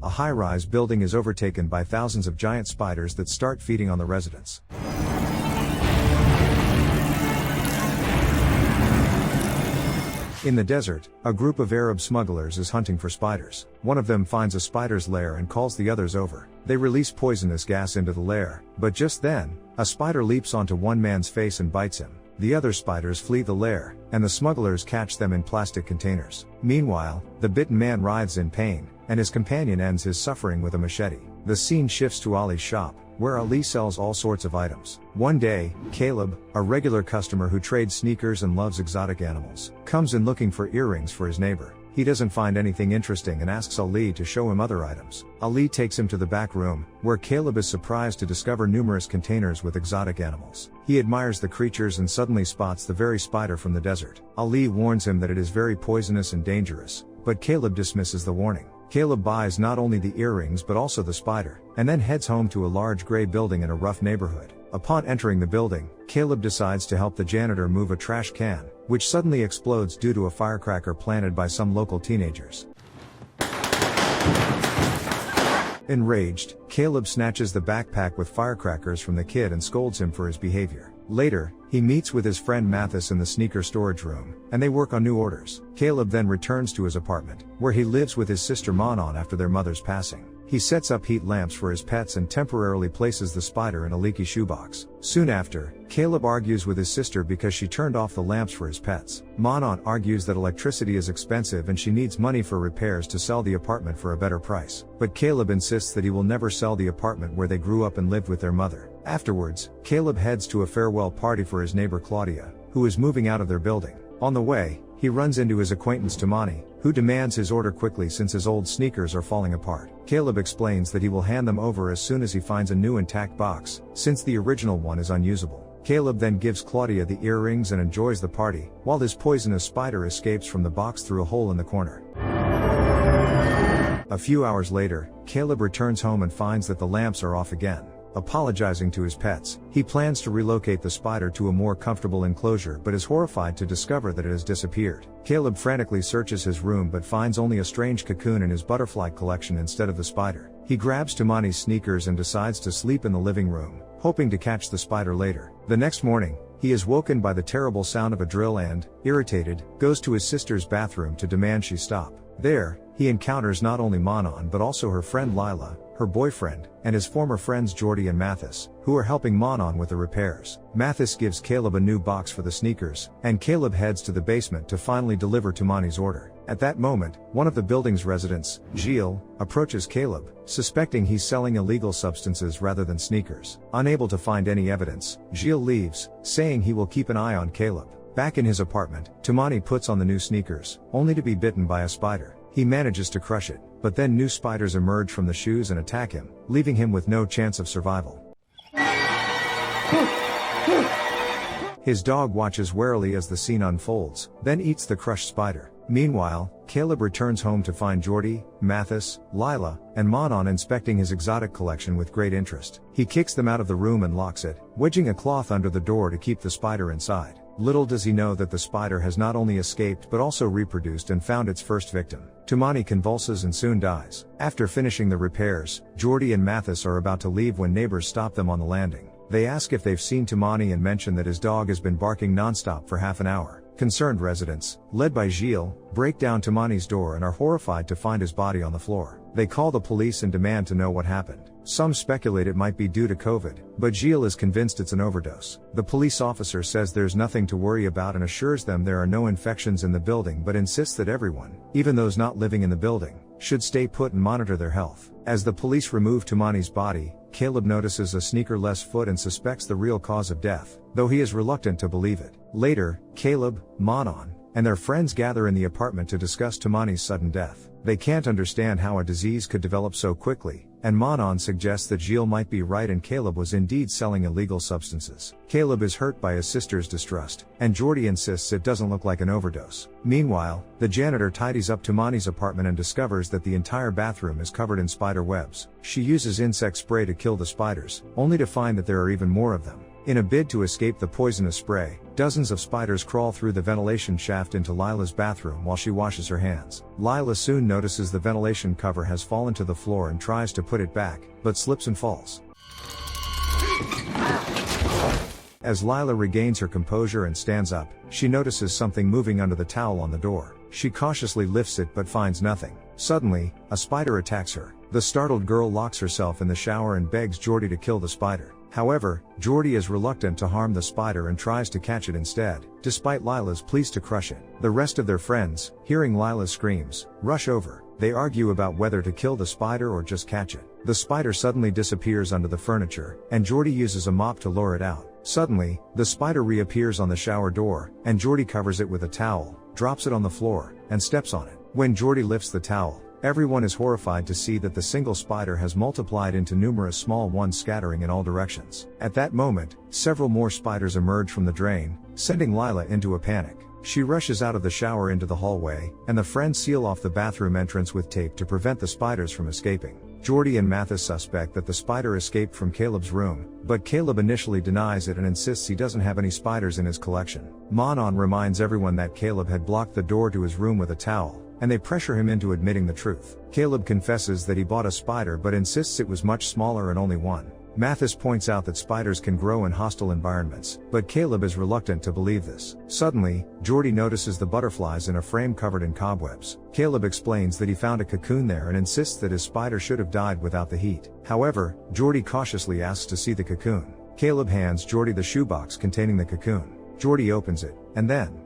a high-rise building is overtaken by thousands of giant spiders that start feeding on the residents. In the desert, a group of Arab smugglers is hunting for spiders. One of them finds a spider's lair and calls the others over. They release poisonous gas into the lair, but just then, a spider leaps onto one man's face and bites him. The other spiders flee the lair, and the smugglers catch them in plastic containers. Meanwhile, the bitten man writhes in pain, and his companion ends his suffering with a machete. The scene shifts to Ali's shop, where Ali sells all sorts of items. One day, Caleb, a regular customer who trades sneakers and loves exotic animals, comes in looking for earrings for his neighbor. He doesn't find anything interesting and asks Ali to show him other items. Ali takes him to the back room, where Caleb is surprised to discover numerous containers with exotic animals. He admires the creatures and suddenly spots the very spider from the desert. Ali warns him that it is very poisonous and dangerous, but Caleb dismisses the warning. Caleb buys not only the earrings but also the spider, and then heads home to a large gray building in a rough neighborhood. Upon entering the building, Caleb decides to help the janitor move a trash can, which suddenly explodes due to a firecracker planted by some local teenagers. Enraged, Caleb snatches the backpack with firecrackers from the kid and scolds him for his behavior. Later, he meets with his friend Mathis in the sneaker storage room, and they work on new orders. Caleb then returns to his apartment, where he lives with his sister Manon after their mother's passing. He sets up heat lamps for his pets and temporarily places the spider in a leaky shoebox. Soon after, Caleb argues with his sister because she turned off the lamps for his pets. Manon argues that electricity is expensive and she needs money for repairs to sell the apartment for a better price. But Caleb insists that he will never sell the apartment where they grew up and lived with their mother. Afterwards, Caleb heads to a farewell party for his neighbor Claudia, who is moving out of their building. On the way, he runs into his acquaintance Tamani, who demands his order quickly since his old sneakers are falling apart. Caleb explains that he will hand them over as soon as he finds a new intact box, since the original one is unusable. Caleb then gives Claudia the earrings and enjoys the party, while this poisonous spider escapes from the box through a hole in the corner. A few hours later, Caleb returns home and finds that the lamps are off again. Apologizing to his pets, he plans to relocate the spider to a more comfortable enclosure but is horrified to discover that it has disappeared. Caleb frantically searches his room but finds only a strange cocoon in his butterfly collection instead of the spider. He grabs Tamani's sneakers and decides to sleep in the living room, hoping to catch the spider later. The next morning, he is woken by the terrible sound of a drill and, irritated, goes to his sister's bathroom to demand she stop. There, he encounters not only Manon but also her friend Lila, her boyfriend, and his former friends Jordy and Mathis, who are helping Manon with the repairs. Mathis gives Caleb a new box for the sneakers, and Caleb heads to the basement to finally deliver Tamani's order. At that moment, one of the building's residents, Gilles, approaches Caleb, suspecting he's selling illegal substances rather than sneakers. Unable to find any evidence, Gilles leaves, saying he will keep an eye on Caleb. Back in his apartment, Tamani puts on the new sneakers, only to be bitten by a spider. He manages to crush it, but then new spiders emerge from the shoes and attack him, leaving him with no chance of survival. His dog watches warily as the scene unfolds, then eats the crushed spider. Meanwhile, Caleb returns home to find Jordy, Mathis, Lila, and Manon inspecting his exotic collection with great interest. He kicks them out of the room and locks it, wedging a cloth under the door to keep the spider inside. Little does he know that the spider has not only escaped but also reproduced and found its first victim. Tamani convulses and soon dies. After finishing the repairs, Jordy and Mathis are about to leave when neighbors stop them on the landing. They ask if they've seen Tamani and mention that his dog has been barking nonstop for half an hour. Concerned residents, led by Gilles, break down Tamani's door and are horrified to find his body on the floor. They call the police and demand to know what happened. Some speculate it might be due to COVID, but Gilles is convinced it's an overdose. The police officer says there's nothing to worry about and assures them there are no infections in the building but insists that everyone, even those not living in the building, should stay put and monitor their health. As the police remove Tamani's body, Caleb notices a sneaker-less foot and suspects the real cause of death, though he is reluctant to believe it. Later, Caleb, Manon, and their friends gather in the apartment to discuss Tamani's sudden death. They can't understand how a disease could develop so quickly, and Manon suggests that Gilles might be right and Caleb was indeed selling illegal substances. Caleb is hurt by his sister's distrust, and Jordy insists it doesn't look like an overdose. Meanwhile, the janitor tidies up Tamani's apartment and discovers that the entire bathroom is covered in spider webs. She uses insect spray to kill the spiders, only to find that there are even more of them. In a bid to escape the poisonous spray, dozens of spiders crawl through the ventilation shaft into Lila's bathroom while she washes her hands. Lila soon notices the ventilation cover has fallen to the floor and tries to put it back, but slips and falls. As Lila regains her composure and stands up, she notices something moving under the towel on the door. She cautiously lifts it but finds nothing. Suddenly, a spider attacks her. The startled girl locks herself in the shower and begs Jordy to kill the spider. However, Jordy is reluctant to harm the spider and tries to catch it instead, despite Lila's pleas to crush it. The rest of their friends, hearing Lila's screams, rush over. They argue about whether to kill the spider or just catch it. The spider suddenly disappears under the furniture, and Jordy uses a mop to lure it out. Suddenly, the spider reappears on the shower door, and Jordy covers it with a towel, drops it on the floor, and steps on it. When Jordy lifts the towel, everyone is horrified to see that the single spider has multiplied into numerous small ones scattering in all directions. At that moment, several more spiders emerge from the drain, sending Lila into a panic. She rushes out of the shower into the hallway, and the friends seal off the bathroom entrance with tape to prevent the spiders from escaping. Jordy and Mathis suspect that the spider escaped from Caleb's room, but Caleb initially denies it and insists he doesn't have any spiders in his collection. Manon reminds everyone that Caleb had blocked the door to his room with a towel, and they pressure him into admitting the truth. Caleb confesses that he bought a spider but insists it was much smaller and only one. Mathis points out that spiders can grow in hostile environments, but Caleb is reluctant to believe this. Suddenly, Jordy notices the butterflies in a frame covered in cobwebs. Caleb explains that he found a cocoon there and insists that his spider should have died without the heat. However, Jordy cautiously asks to see the cocoon. Caleb hands Jordy the shoebox containing the cocoon. Jordy opens it, and then...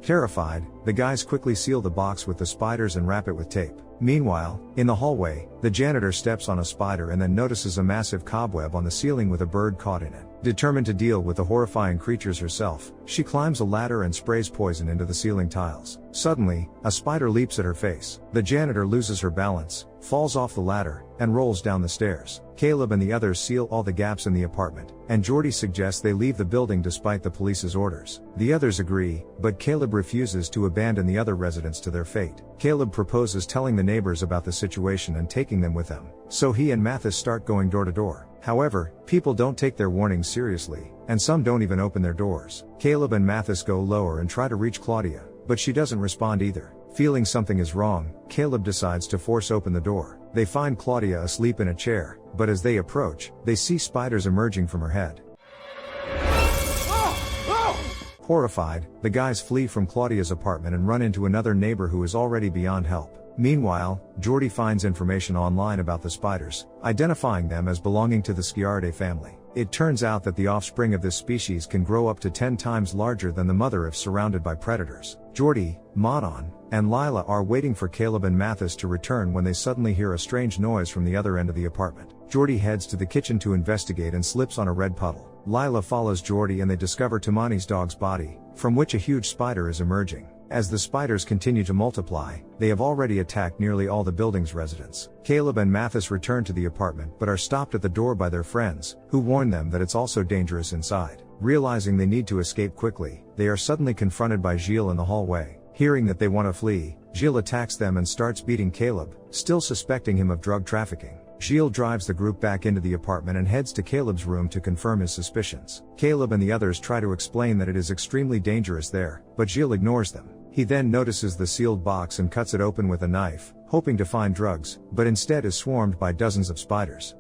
Terrified, the guys quickly seal the box with the spiders and wrap it with tape. Meanwhile, in the hallway, the janitor steps on a spider and then notices a massive cobweb on the ceiling with a bird caught in it. Determined to deal with the horrifying creatures herself, she climbs a ladder and sprays poison into the ceiling tiles. Suddenly, a spider leaps at her face. The janitor loses her balance, falls off the ladder, and rolls down the stairs. Caleb and the others seal all the gaps in the apartment, and Jordy suggests they leave the building despite the police's orders. The others agree, but Caleb refuses to abandon the other residents to their fate. Caleb proposes telling the neighbors about the situation and taking them with them. So he and Mathis start going door to door. However, people don't take their warnings seriously, and some don't even open their doors. Caleb and Mathis go lower and try to reach Claudia, but she doesn't respond either. Feeling something is wrong, Caleb decides to force open the door. They find Claudia asleep in a chair, but as they approach, they see spiders emerging from her head. Horrified, the guys flee from Claudia's apartment and run into another neighbor who is already beyond help. Meanwhile, Jordy finds information online about the spiders, identifying them as belonging to the Sciaridae family. It turns out that the offspring of this species can grow up to 10 times larger than the mother if surrounded by predators. Jordy, Manon, and Lila are waiting for Caleb and Mathis to return when they suddenly hear a strange noise from the other end of the apartment. Jordy heads to the kitchen to investigate and slips on a red puddle. Lila follows Jordy and they discover Tamani's dog's body, from which a huge spider is emerging. As the spiders continue to multiply, they have already attacked nearly all the building's residents. Caleb and Mathis return to the apartment but are stopped at the door by their friends, who warn them that it's also dangerous inside. Realizing they need to escape quickly, they are suddenly confronted by Gilles in the hallway. Hearing that they want to flee, Gilles attacks them and starts beating Caleb, still suspecting him of drug trafficking. Gilles drives the group back into the apartment and heads to Caleb's room to confirm his suspicions. Caleb and the others try to explain that it is extremely dangerous there, but Gilles ignores them. He then notices the sealed box and cuts it open with a knife, hoping to find drugs, but instead is swarmed by dozens of spiders.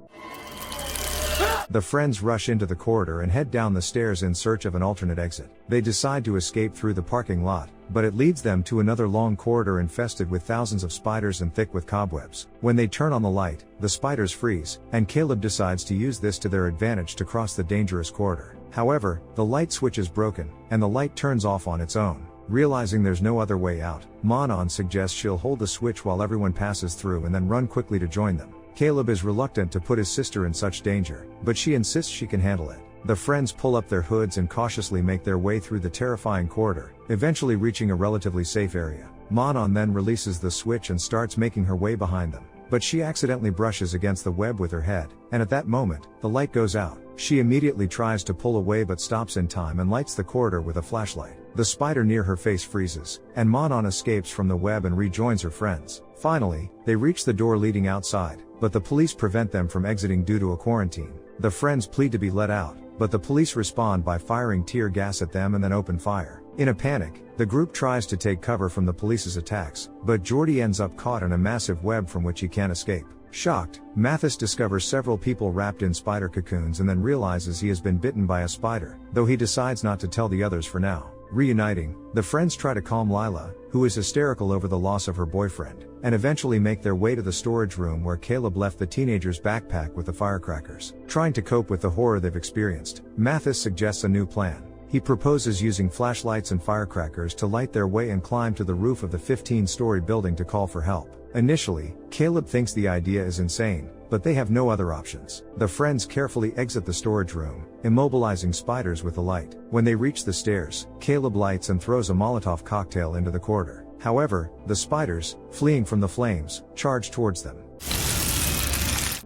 The friends rush into the corridor and head down the stairs in search of an alternate exit. They decide to escape through the parking lot, but it leads them to another long corridor infested with thousands of spiders and thick with cobwebs. When they turn on the light, the spiders freeze, and Caleb decides to use this to their advantage to cross the dangerous corridor. However, the light switch is broken, and the light turns off on its own. Realizing there's no other way out, Manon suggests she'll hold the switch while everyone passes through and then run quickly to join them. Caleb is reluctant to put his sister in such danger, but she insists she can handle it. The friends pull up their hoods and cautiously make their way through the terrifying corridor, eventually reaching a relatively safe area. Manon then releases the switch and starts making her way behind them, but she accidentally brushes against the web with her head, and at that moment, the light goes out. She immediately tries to pull away but stops in time and lights the corridor with a flashlight. The spider near her face freezes, and Manon escapes from the web and rejoins her friends. Finally, they reach the door leading outside, but the police prevent them from exiting due to a quarantine. The friends plead to be let out, but the police respond by firing tear gas at them and then open fire. In a panic, the group tries to take cover from the police's attacks, but Jordy ends up caught in a massive web from which he can't escape. Shocked, Mathis discovers several people wrapped in spider cocoons and then realizes he has been bitten by a spider, though he decides not to tell the others for now. Reuniting, the friends try to calm Lila, who is hysterical over the loss of her boyfriend, and eventually make their way to the storage room where Caleb left the teenager's backpack with the firecrackers. Trying to cope with the horror they've experienced, Mathis suggests a new plan. He proposes using flashlights and firecrackers to light their way and climb to the roof of the 15-story building to call for help. Initially, Caleb thinks the idea is insane, but they have no other options. The friends carefully exit the storage room, immobilizing spiders with the light. When they reach the stairs, Caleb lights and throws a Molotov cocktail into the corridor. However, the spiders, fleeing from the flames, charge towards them.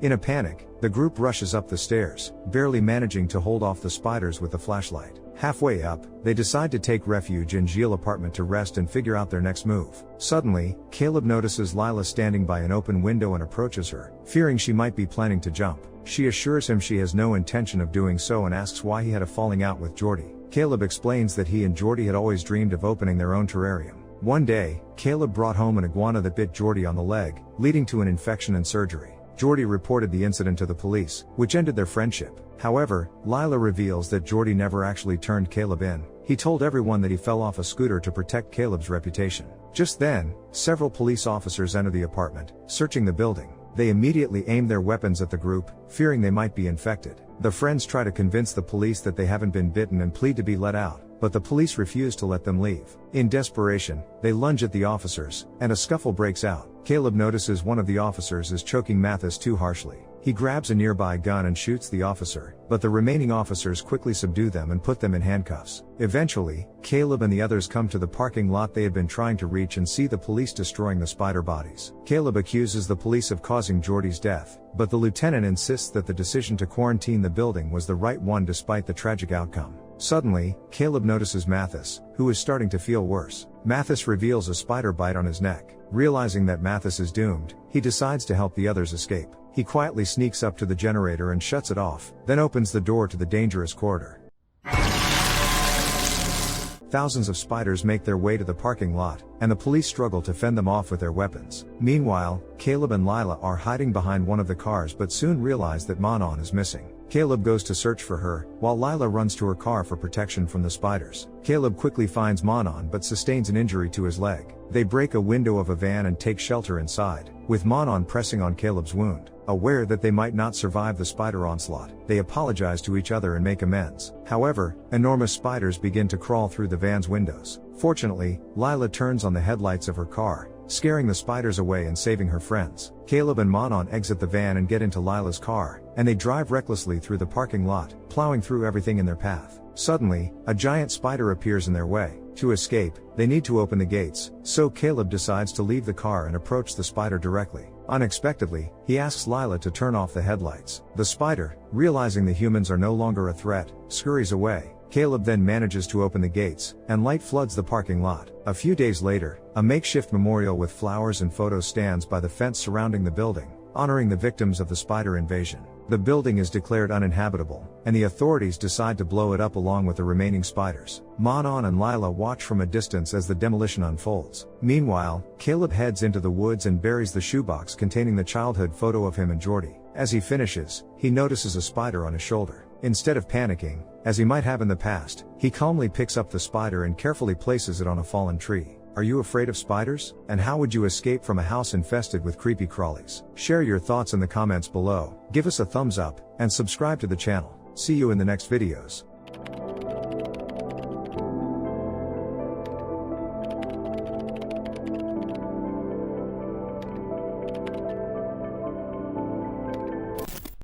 In a panic, the group rushes up the stairs, barely managing to hold off the spiders with the flashlight. Halfway up, they decide to take refuge in Gilles' apartment to rest and figure out their next move. Suddenly, Caleb notices Lila standing by an open window and approaches her, fearing she might be planning to jump. She assures him she has no intention of doing so and asks why he had a falling out with Jordy. Caleb explains that he and Jordy had always dreamed of opening their own terrarium. One day, Caleb brought home an iguana that bit Jordy on the leg, leading to an infection and surgery. Jordy reported the incident to the police, which ended their friendship. However, Lila reveals that Jordy never actually turned Caleb in. He told everyone that he fell off a scooter to protect Caleb's reputation. Just then, several police officers enter the apartment, searching the building. They immediately aim their weapons at the group, fearing they might be infected. The friends try to convince the police that they haven't been bitten and plead to be let out, but the police refuse to let them leave. In desperation, they lunge at the officers, and a scuffle breaks out. Caleb notices one of the officers is choking Mathis too harshly. He grabs a nearby gun and shoots the officer, but the remaining officers quickly subdue them and put them in handcuffs. Eventually, Caleb and the others come to the parking lot they had been trying to reach and see the police destroying the spider bodies. Caleb accuses the police of causing Jordy's death, but the lieutenant insists that the decision to quarantine the building was the right one despite the tragic outcome. Suddenly, Caleb notices Mathis, who is starting to feel worse. Mathis reveals a spider bite on his neck. Realizing that Mathis is doomed, he decides to help the others escape. He quietly sneaks up to the generator and shuts it off, then opens the door to the dangerous corridor. Thousands of spiders make their way to the parking lot, and the police struggle to fend them off with their weapons. Meanwhile, Caleb and Lila are hiding behind one of the cars but soon realize that Manon is missing. Caleb goes to search for her, while Lila runs to her car for protection from the spiders. Caleb quickly finds Manon but sustains an injury to his leg. They break a window of a van and take shelter inside, with Manon pressing on Caleb's wound. Aware that they might not survive the spider onslaught, they apologize to each other and make amends. However, enormous spiders begin to crawl through the van's windows. Fortunately, Lila turns on the headlights of her car, scaring the spiders away and saving her friends. Caleb and Manon exit the van and get into Lila's car, and they drive recklessly through the parking lot, plowing through everything in their path. Suddenly, a giant spider appears in their way. To escape, they need to open the gates, so Caleb decides to leave the car and approach the spider directly. Unexpectedly, he asks Lila to turn off the headlights. The spider, realizing the humans are no longer a threat, scurries away. Caleb then manages to open the gates, and light floods the parking lot. A few days later, a makeshift memorial with flowers and photos stands by the fence surrounding the building, honoring the victims of the spider invasion. The building is declared uninhabitable, and the authorities decide to blow it up along with the remaining spiders. Manon and Lila watch from a distance as the demolition unfolds. Meanwhile, Caleb heads into the woods and buries the shoebox containing the childhood photo of him and Jordy. As he finishes, he notices a spider on his shoulder. Instead of panicking, as he might have in the past, he calmly picks up the spider and carefully places it on a fallen tree. Are you afraid of spiders? And how would you escape from a house infested with creepy crawlies? Share your thoughts in the comments below, give us a thumbs up, and subscribe to the channel. See you in the next videos.